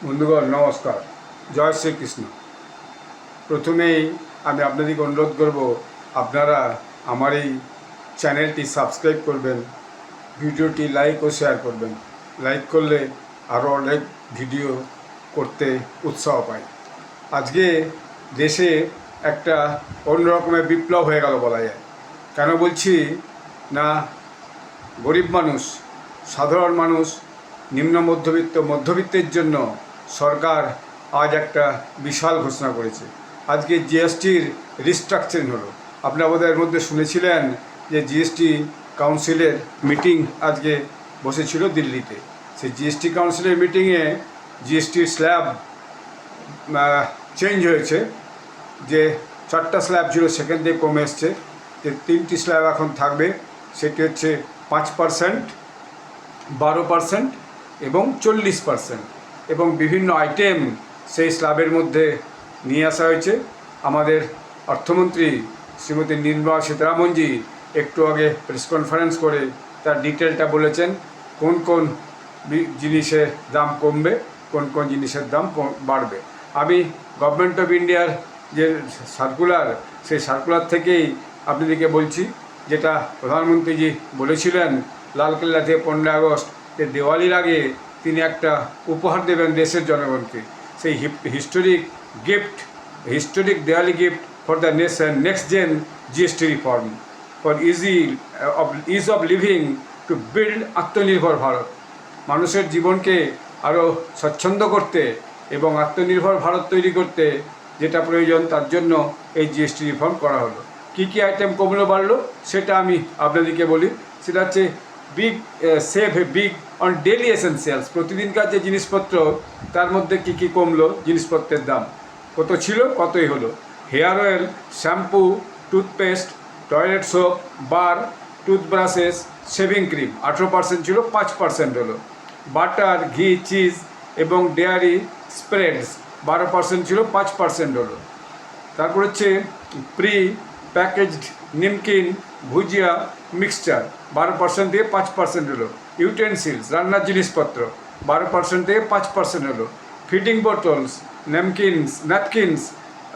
বন্ধুগণ নমস্কার, জয় শ্রীকৃষ্ণ। প্রথমেই আমি আপনাদেরকে অনুরোধ করব, আপনারা আমার এই চ্যানেলটি সাবস্ক্রাইব করবেন, ভিডিওটি লাইক ও শেয়ার করবেন। লাইক করলে আরও অনেক ভিডিও করতে উৎসাহ পাই। আজকে দেশে একটা অন্য রকমের বিপ্লব হয়ে গেল বলা যায়। কেন বলছি না, গরিব মানুষ, সাধারণ মানুষ, নিম্ন মধ্যবিত্তের জন্য সরকার আজ একটা বিশাল ঘোষণা করেছে। আজকে জিএসটির রিস্ট্রাকচারিং হলো। আপনারা বোধহয় এর মধ্যে শুনেছিলেন যে জিএসটি কাউন্সিলের মিটিং আজকে বসেছিল দিল্লিতে। সেই জিএসটি কাউন্সিলের মিটিংয়ে জিএসটির স্ল্যাব চেঞ্জ হয়েছে। যে 4টা স্ল্যাব ছিল সেখান থেকে কমে এসছে, যে 3টি স্ল্যাব এখন থাকবে। সেটি হচ্ছে 5%, 12% এবং 40%, এবং বিভিন্ন আইটেম সেই স্ল্যাবের মধ্যে নিয়ে আসা হয়েছে। আমাদের অর্থমন্ত্রী শ্রীমতী নির্মলা সীতারামনজি একটু আগে প্রেস কনফারেন্স করে তার ডিটেলটা বলেছেন, কোন কোন জিনিসের দাম কমবে, কোন কোন জিনিসের দাম বাড়বে। আমি গভর্নমেন্ট অফ ইন্ডিয়ার যে সার্কুলার, সেই সার্কুলার থেকেই আপনাদেরকে বলছি, যেটা প্রধানমন্ত্রীজি বলেছিলেন লালকেল্লা থেকে 15 আগস্ট, যে দেওয়ালির আগে তিনি একটা উপহার দেবেন দেশের জনগণকে। সেই historic Diwali gift for the next gen GST reform for ease of living to build Aatmanirbhar Bharat. মানুষের জীবনকে আরও স্বচ্ছন্দ করতে এবং আত্মনির্ভর ভারত তৈরি করতে যেটা প্রয়োজন, তার জন্য এই জিএসটি রিফর্ম করা হলো। কী কী আইটেম কমলো বাড়লো সেটা আমি আপনাদেরকে বলি। সেটা হচ্ছে save big on daily essentials, প্রতিদিনকার যে জিনিসপত্র তার মধ্যে কী কী কমলো, জিনিসপত্রের দাম কত ছিল কতই হলো। Hair oil, shampoo, toothpaste, toilet soap, bar, toothbrushes, shaving cream 18% ছিল, 5% হলো। বাটার, ঘি, চিজ এবং ডেয়ারি স্প্রেডস 12% ছিল, 5% হলো। তারপর হচ্ছে প্রি প্যাকেজড নিমকিন, ভুজিয়া, মিক্সচার 12% থেকে 5% হলো। ইউটেন্সিলস, রান্নার জিনিসপত্র 12% থেকে 5% হলো। Feeding bottles, napkins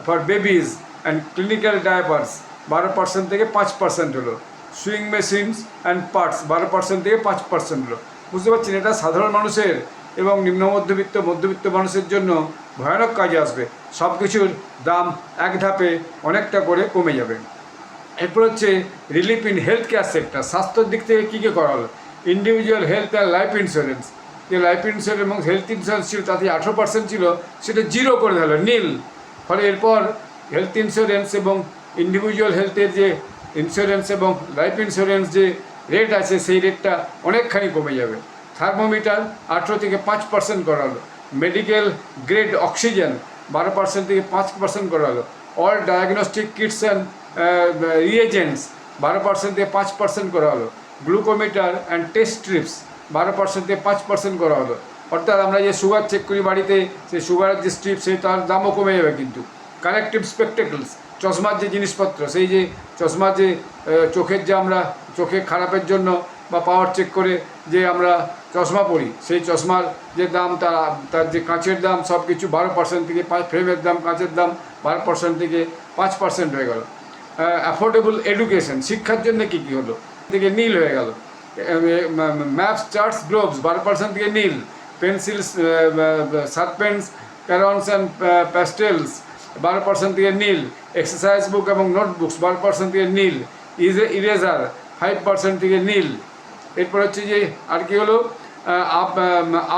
for babies and clinical diapers 12% থেকে 5% হলো। সুইং মেশিনস অ্যান্ড পার্টস 12% থেকে 5% হলো। বুঝতে পারছেন, এটা সাধারণ মানুষের এবং নিম্ন মধ্যবিত্ত মানুষের জন্য ভয়ানক কাজে আসবে। সব কিছুর দাম এক ধাপে অনেকটা করে কমে যাবে। এরপর হচ্ছে relief in health care sector, স্বাস্থ্যের দিক থেকে কী কী করা হলো। Individual health and life insurance, যে লাইফ ইন্স্যুরেন্স এবং হেলথ ইন্স্যুরেন্স ছিল তাতে 18% ছিল, সেটা 0 করে দিল, নীল। ফলে এরপর হেলথ ইন্স্যুরেন্স এবং ইন্ডিভিজুয়াল হেলথের যে ইন্স্যুরেন্স এবং লাইফ ইন্স্যুরেন্স যে রেট আছে সেই রেটটা অনেকখানি কমে যাবে। থার্মোমিটার 18 থেকে 5% করা হলো। মেডিকেল গ্রেড অক্সিজেন 12% থেকে 5% করা হলো। অল ডায়াগনস্টিক কিটস অ্যান্ড রিয়েজেন্টস 12% থেকে 5% করা হলো। গ্লুকোমিটার অ্যান্ড টেস্ট স্ট্রিপস 12% থেকে 5% করা হলো। অর্থাৎ আমরা যে সুগার চেক করি বাড়িতে, সেই সুগারের যে স্ট্রিপ, সেই তার দামও কমে যাবে। কিন্তু কারেক্টিভ স্পেকটেকলস, চশমার যে জিনিসপত্র, সেই যে চশমার যে চোখের যে আমরা চোখে খারাপের জন্য বা পাওয়ার চেক করে যে আমরা চশমা পরি, সেই চশমার যে দাম, তার যে কাঁচের দাম, সব কিছু 12% থেকে ফ্রেমের দাম, কাঁচের দাম 12% থেকে 5% হয়ে গেল। অ্যাফোর্ডেবল এডুকেশন, শিক্ষার জন্য কী কী হলো, থেকে নীল হয়ে গেল। ম্যাপস, চার্টস, গ্লোবস 12% থেকে নীল। পেন্সিলস, সারপেন্স, ক্যারন্স অ্যান্ড প্যাস্টেলস 12% থেকে নীল। এক্সারসাইজ বুক এবং নোটবুকস 12% থেকে নীল। ইরেজার 5% থেকে নীল। এরপর হচ্ছে যে আর কি হলো,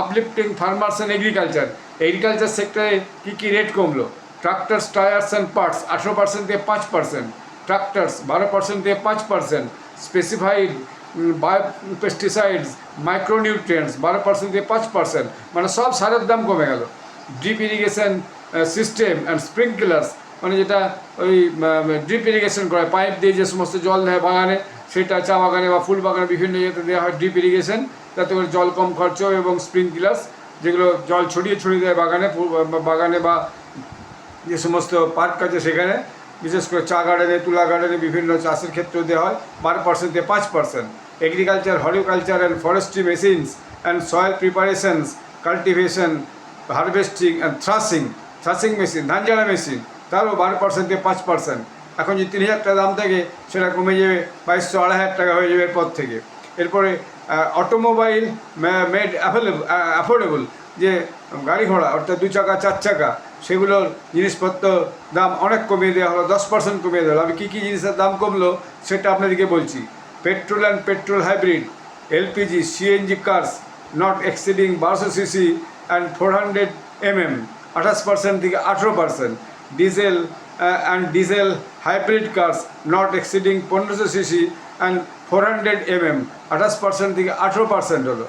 আপলিফটিং ফার্মার্স অ্যান্ড এগ্রিকালচার সেক্টরে কী কী রেট কমলো। ট্রাক্টার্স, টায়ার্স অ্যান্ড পার্টস 18% থেকে 5%। ট্রাক্টার্স 12% থেকে 5%। স্পেসিফাইড বায়োপেস্টিসাইডস, মাইক্রোনিউট্রিয়েন্টস 12% থেকে 5%। মানে সব সারের দাম কমে গেল। ড্রিপ ইরিগেশন সিস্টেম অ্যান্ড স্প্রিংকলার্স, মানে যেটা ওই ড্রিপ ইরিগেশন করে, পাইপ দিয়ে যে সমস্ত জল দেয় বাগানে, সেটা চা বাগানে বা ফুল বাগানে বিভিন্ন ইয়েতে দেওয়া হয় ড্রিপ ইরিগেশন, যাতে করে জল কম খরচ হয়। এবং স্প্রিংকলার্স, যেগুলো জল ছড়িয়ে দেয় বাগানে বা যে সমস্ত পার্ক আছে সেখানে, বিশেষ করে চা গার্ডেনে, তুলা গার্ডেনে, বিভিন্ন চাষের ক্ষেত্রেও দেওয়া হয় 12% থেকে 5%। Agriculture, horticulture and forestry machines and soil preparations, cultivation harvesting and threshing machine, ধান ঝাড়া মেশিন, তারও 12% থেকে 5%। এখন যদি 3,000 টাকা দাম থাকে সেটা কমে যাবে 2,500-2,500 টাকা হয়ে যাবে এরপর থেকে। এরপরে অটোমোবাইল মেড অ্যাফোর্ডেবল, যে গাড়ি ঘোড়া অর্থাৎ 2 চাকা 4 চাকা, সেগুলোর জিনিসপত্র দাম অনেক কমিয়ে দেওয়া হলো, 10% কমিয়ে দেওয়া হলো। আমি কী কী জিনিসের দাম কমলো সেটা আপনাদেরকে বলছি। Petrol and petrol hybrid, LPG, CNG cars not exceeding 1200 cc and 400 mm 28% থেকে 18%। Diesel and diesel hybrid cars not exceeding 1500 cc and 400 mm 28% থেকে 18% হলো।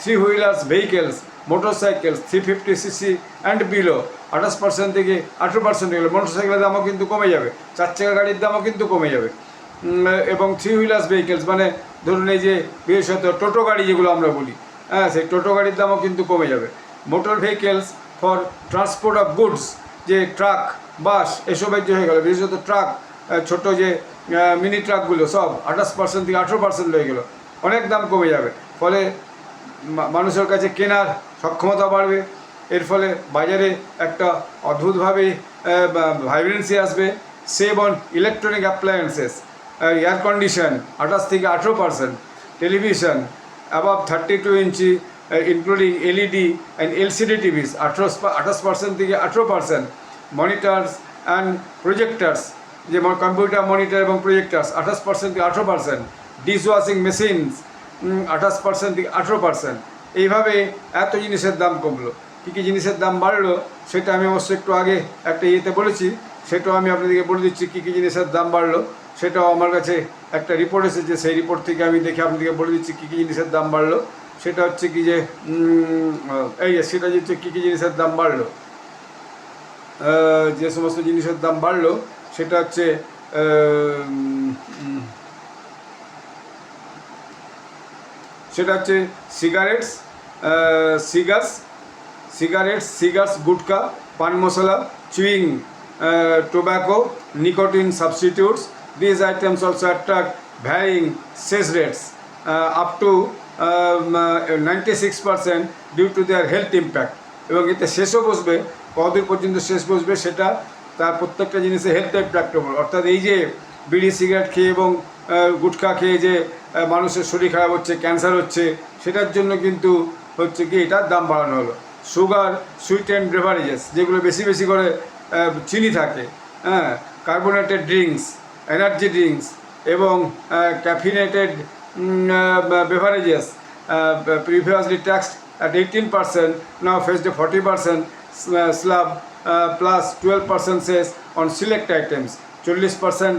3 wheelers vehicles, motorcycles 350 cc and below 28% থেকে 18% হলো। মোটরসাইকেলের দামও কিন্তু কমে যাবে, 4 চাকা গাড়ির দামও কিন্তু কমে যাবে। এবং 3 হুইলার্স ভেহিকেলস মানে ধরুন এই যে বিশেষত টোটো গাড়ি যেগুলো আমরা বলি, হ্যাঁ, সেই টোটো গাড়ির দামও কিন্তু কমে যাবে। Motor vehicles for transport of goods, যে ট্রাক, বাস এসবের যে হয়ে গেলো, বিশেষত ট্রাক, ছোটো যে মিনি ট্রাকগুলো সব 28% থেকে 18% হয়ে গেলো, অনেক দাম কমে যাবে। ফলে মানুষের কাছে কেনার সক্ষমতা বাড়বে। এর ফলে বাজারে একটা অদ্ভুতভাবে ভাইব্রেন্সি আসবে। Save on electronic appliances, air condition 28 থেকে 18%, television above 32 inch including LED and LCD TVs 28% থেকে 18%, মনিটরস অ্যান্ড প্রজেক্টার্স, যেমন কম্পিউটার মনিটর এবং প্রজেক্টার্স 28% থেকে 18%, ডিশ ওয়াশিং মেশিনস 28% থেকে 18%। এইভাবে এত জিনিসের দাম কমলো। কী কী জিনিসের দাম বাড়লো সেটা আমি অবশ্যই একটু আগে একটা ইয়েতে বলেছি, সেটাও আমি আপনাদেরকে বলে দিচ্ছি কী কী জিনিসের দাম বাড়লো। সেটাও আমার কাছে একটা রিপোর্ট এসেছে, সেই রিপোর্ট থেকে আমি দেখে আপনাদেরকে বলে দিচ্ছি কী কী জিনিসের দাম বাড়লো। সেটা হচ্ছে কি যে সেটা হচ্ছে কী কী জিনিসের দাম বাড়লো। যে সমস্ত জিনিসের দাম বাড়লো সেটা হচ্ছে cigarettes, gutkha, pan masala, chewing tobacco, nicotine substitutes. These items also attract varying cess rates up to 96% due to their health impact। এবং এতে শেষও বসবে, কতদূর পর্যন্ত শেষ বসবে সেটা তার প্রত্যেকটা জিনিসে হেলথ ইম্প্যাক্ট হবে। অর্থাৎ এই যে বিড়ি সিগারেট খেয়ে এবং গুটখা খেয়ে যে মানুষের শরীর খারাপ হচ্ছে, ক্যান্সার হচ্ছে, সেটার জন্য কিন্তু হচ্ছে কি এটার দাম বাড়ানো হলো। সুগার, সুইট অ্যান্ড বেভারেজেস, যেগুলো বেশি বেশি করে চিনি থাকে, হ্যাঁ, কার্বোনেটেড ড্রিঙ্কস, এনার্জি ড্রিঙ্কস এবং caffeinated beverages previously taxed at 18% now faced a 40% slab plus 12% cess on select items। 40%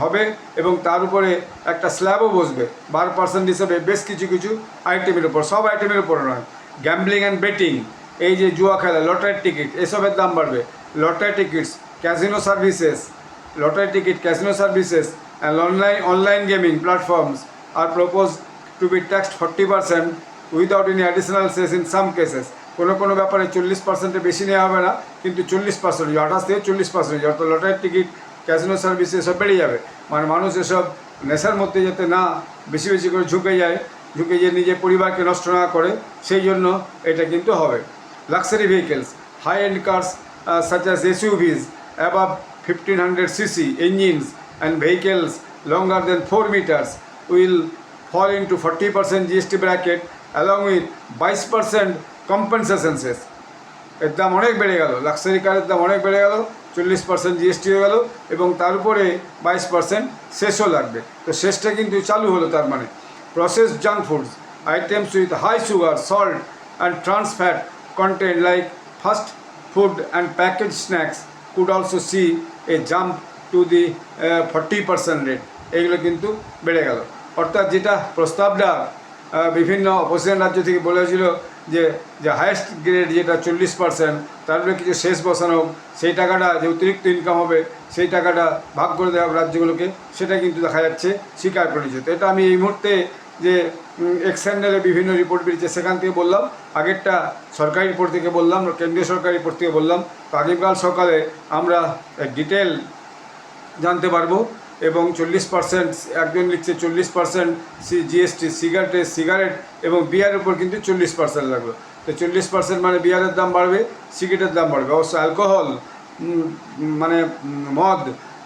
হবে এবং তার উপরে একটা স্ল্যাবও বসবে 12% হিসেবে বেশ কিছু কিছু আইটেমের উপর, সব আইটেমের উপরে নয়। গ্যাম্বলিং অ্যান্ড বেটিং, এই যে জুয়া খেলা, লটারির টিকিট, এসবের দাম বাড়বে। Lottery tickets, casino services, and online gaming platforms are proposed to be taxed 40% without any additional cess in some cases। কোনো ব্যাপারে 40%-এর বেশি নেওয়া হবে না, কিন্তু 40%, 28 থেকে 40%, অর্থাৎ লটারির টিকিট, ক্যাসিনো সার্ভিস এসব বেড়ে যাবে। মানে মানুষ এসব নেশার মধ্যে যাতে না বেশি বেশি করে ঝুঁকে যায় নিজের পরিবারকে নষ্ট না করে, সেই জন্য এটা কিন্তু হবে। Luxury vehicles, high end cars such as SUVs above 1500 cc engines and vehicles longer than 4 meters will fall into 40% GST bracket along with 22% compensation cess। এর দাম অনেক বেড়ে গেল, লাক্সারি কারের দাম অনেক বেড়ে গেল, 40% জিএসটি হয়ে গেল এবং তার উপরে 22% শেষও লাগবে। তো শেষটা কিন্তু চালু হলো। তার মানে processed junk foods, items with high sugar, salt and trans fat content like fast food and packaged snacks could also see a jump to the 40% rate। এগুলো কিন্তু বেড়ে গেল। অর্থাৎ যেটা প্রস্তাবটা বিভিন্ন অপোজিশন রাজ্য থেকে বলেছিল যে হায়েস্ট গ্রেড যেটা 40%, তার উপরে কিছু শেষ বসানো হোক, সেই টাকাটা যে অতিরিক্ত ইনকাম হবে সেই টাকাটা ভাগ করে দেওয়া হোক রাজ্যগুলোকে, সেটা কিন্তু দেখা যাচ্ছে স্বীকার করে নিয়েছে। তো এটা আমি এই মুহূর্তে যে এক্সএনএলে বিভিন্ন রিপোর্ট বেরিয়েছে সেখান থেকে বললাম, আগেরটা সরকারি রিপোর্ট থেকে বললাম, কেন্দ্রীয় সরকারি রিপোর্ট থেকে বললাম। তো আগামীকাল সকালে আমরা ডিটেল জানতে পারবো। এবং 40%, একজন লিখছে 40% জিএসটি সিগারেট এবং বিয়ারের উপর কিন্তু 40% লাগলো। তো 40% মানে বিয়ারের দাম বাড়বে, সিগারেটের দাম বাড়বে। অবশ্য অ্যালকোহল মানে মদ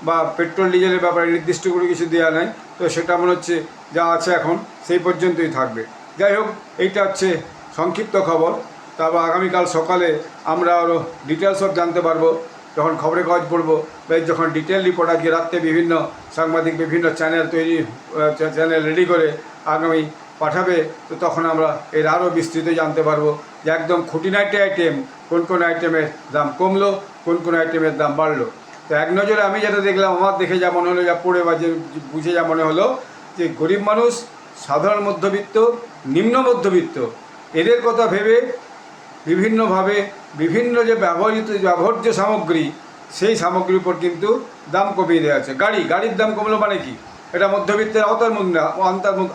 বা পেট্রোল ডিজেলের ব্যাপারে নির্দিষ্ট করে কিছু দেওয়া নাই, তো সেটা মনে হচ্ছে যা আছে এখন সেই পর্যন্তই থাকবে। যাই হোক, এইটা হচ্ছে সংক্ষিপ্ত খবর। তারপর আগামীকাল সকালে আমরা আরও ডিটেলস সব জানতে পারবো যখন খবরের কাগজ পড়বো, বা যখন ডিটেল রিপোর্ট আজকে রাত্রে বিভিন্ন সাংবাদিক বিভিন্ন চ্যানেল চ্যানেল রেডি করে আগামী পাঠাবে, তো তখন আমরা এর আরও বিস্তৃত জানতে পারবো যে একদম খুঁটিনাটি আইটেম কোন কোন আইটেমের দাম কমলো, কোন কোন আইটেমের দাম বাড়লো। তো এক নজরে আমি যেটা দেখলাম, আমার দেখে যা মনে হলো, যা পড়ে বা যে বুঝে যা মনে হলো, যে গরিব মানুষ, সাধারণ মধ্যবিত্ত, নিম্ন মধ্যবিত্ত, এদের কথা ভেবে বিভিন্নভাবে বিভিন্ন যে ব্যবহার্য সামগ্রী, সেই সামগ্রীর উপর কিন্তু দাম কমিয়ে দেওয়া আছে। গাড়ির দাম কমলো মানে কি? এটা মধ্যবিত্তের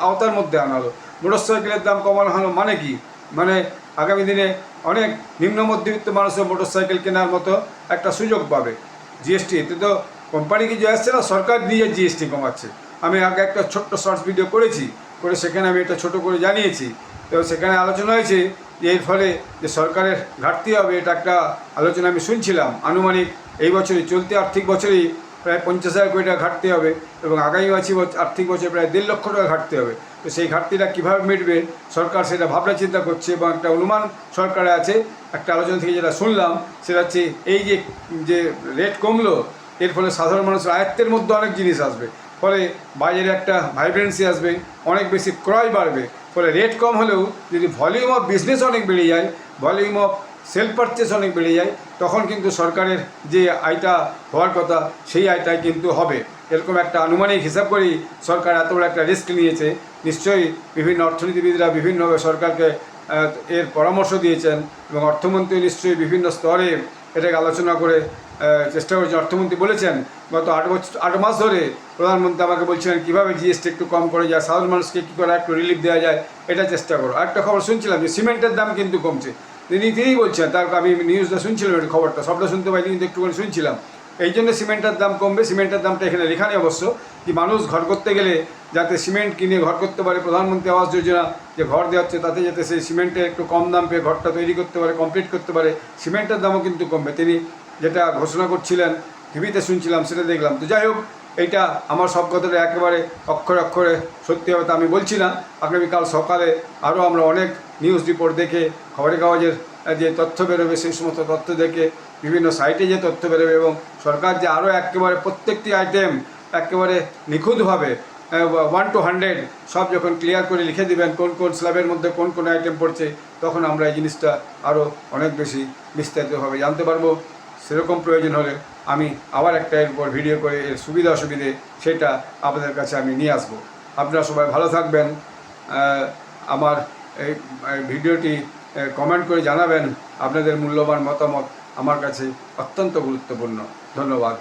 আওতার মধ্যে আনা হলো। মোটরসাইকেলের দাম কমানো হলো মানে কি? মানে আগামী দিনে অনেক নিম্ন মধ্যবিত্ত মানুষের মোটরসাইকেল কেনার মতো একটা সুযোগ পাবে। জিএসটি এতে তো কোম্পানি কিছু আসছে না, সরকার নিজের জিএসটি কমাচ্ছে। আমি আগে একটা ছোট্ট শর্টস ভিডিও করে সেখানে আমি এটা ছোট করে জানিয়েছি। তো সেখানে আলোচনা হয়েছে যে এর ফলে যে সরকারের ঘাটতি হবে, এটা একটা আলোচনা আমি শুনছিলাম। আনুমানিক এই বছরই, চলতি আর্থিক বছরেই প্রায় 50,000 কোটি টাকা ঘাটতি হবে, এবং আগামী আর্থিক বছরে প্রায় 1.5 লক্ষ টাকা ঘাটতি হবে। তো সেই ঘাটতিটা কীভাবে মিটবে সরকার সেটা ভাবনা চিন্তা করছে, এবং একটা অনুমান সরকারে আছে। একটা আলোচনা থেকে যেটা শুনলাম সেটা হচ্ছে এই যে রেট কমলো, এর ফলে সাধারণ মানুষের আয়ত্তের মধ্যে অনেক জিনিস আসবে, ফলে বাজারে একটা ভাইব্রেন্সি আসবে, অনেক বেশি ক্রয় বাড়বে। ফলে রেট কম হলেও যদি ভলিউম অফ বিজনেস অনেক বেড়ে যায়, ভলিউম অফ সেল পারচেস অনেক বেড়ে যায়, তখন কিন্তু সরকারের যে আয়টা হওয়ার কথা সেই আয়টাই কিন্তু হবে। এরকম একটা আনুমানিক হিসাব করেই সরকার এত বড় একটা রিস্ক নিয়েছে। নিশ্চয়ই বিভিন্ন অর্থনীতিবিদরা বিভিন্নভাবে সরকারকে এর পরামর্শ দিয়েছেন, এবং অর্থমন্ত্রী নিশ্চয়ই বিভিন্ন স্তরে এটাকে আলোচনা করে চেষ্টা করেছেন। অর্থমন্ত্রী বলেছেন গত 8 মাস ধরে প্রধানমন্ত্রী আমাকে বলছিলেন কীভাবে জিএসটি একটু কম করে যায়, সাধারণ মানুষকে কী করে একটু রিলিফ দেওয়া যায়, এটা চেষ্টা করো। আরেকটা খবর শুনছিলাম যে সিমেন্টের দাম কিন্তু কমছে। তিনি বলছেন, তার আমি নিউজটা শুনছিলাম, এই খবরটা সবটা শুনতে পাইনি কিন্তু একটুখানি শুনছিলাম। এই জন্য সিমেন্টের দাম কমবে। সিমেন্টের দামটা এখানে লেখা নেই অবশ্য, যে মানুষ ঘর করতে গেলে যাতে সিমেন্ট কিনে ঘর করতে পারে, প্রধানমন্ত্রী আবাস যোজনা যে ঘর দেওয়া হচ্ছে তাতে যাতে সেই সিমেন্টের একটু কম দাম পেয়ে ঘরটা তৈরি করতে পারে, কমপ্লিট করতে পারে, সিমেন্টের দামও কিন্তু কমবে। তিনি যেটা ঘোষণা করছিলেন, টিভিতে শুনছিলাম, সেটা দেখলাম। তো যাই হোক, এইটা আমার সব কথাটা একেবারে অক্ষরে অক্ষরে সত্যি হবে তা আমি বলছি না। আগামীকাল সকালে আরও আমরা অনেক নিউজ রিপোর্ট দেখে, খবরের কাগজের যে তথ্য বেরোবে সেই সমস্ত তথ্য দেখে, বিভিন্ন সাইটে যে তথ্য বেরোবে, এবং সরকার যে আরও একেবারে প্রত্যেকটি আইটেম একেবারে নিখুঁতভাবে 1 to 100 সব যখন ক্লিয়ার করে লিখে দেবেন কোন কোন স্ল্যাবের মধ্যে কোন কোন আইটেম পড়ছে, তখন আমরা এই জিনিসটা আরও অনেক বেশি বিস্তারিতভাবে জানতে পারবো। সেরকম প্রয়োজন হলে আমি আবার একটা এর উপর ভিডিও করে এর সুবিধা অসুবিধে সেটা আপনাদের কাছে আমি নিয়ে আসবো। আপনারা সবাই ভালো থাকবেন। আমার এই ভিডিওটি কমেন্ট করে জানাবেন। আপনাদের মূল্যবান মতামত আমার কাছে অত্যন্ত গুরুত্বপূর্ণ। ধন্যবাদ।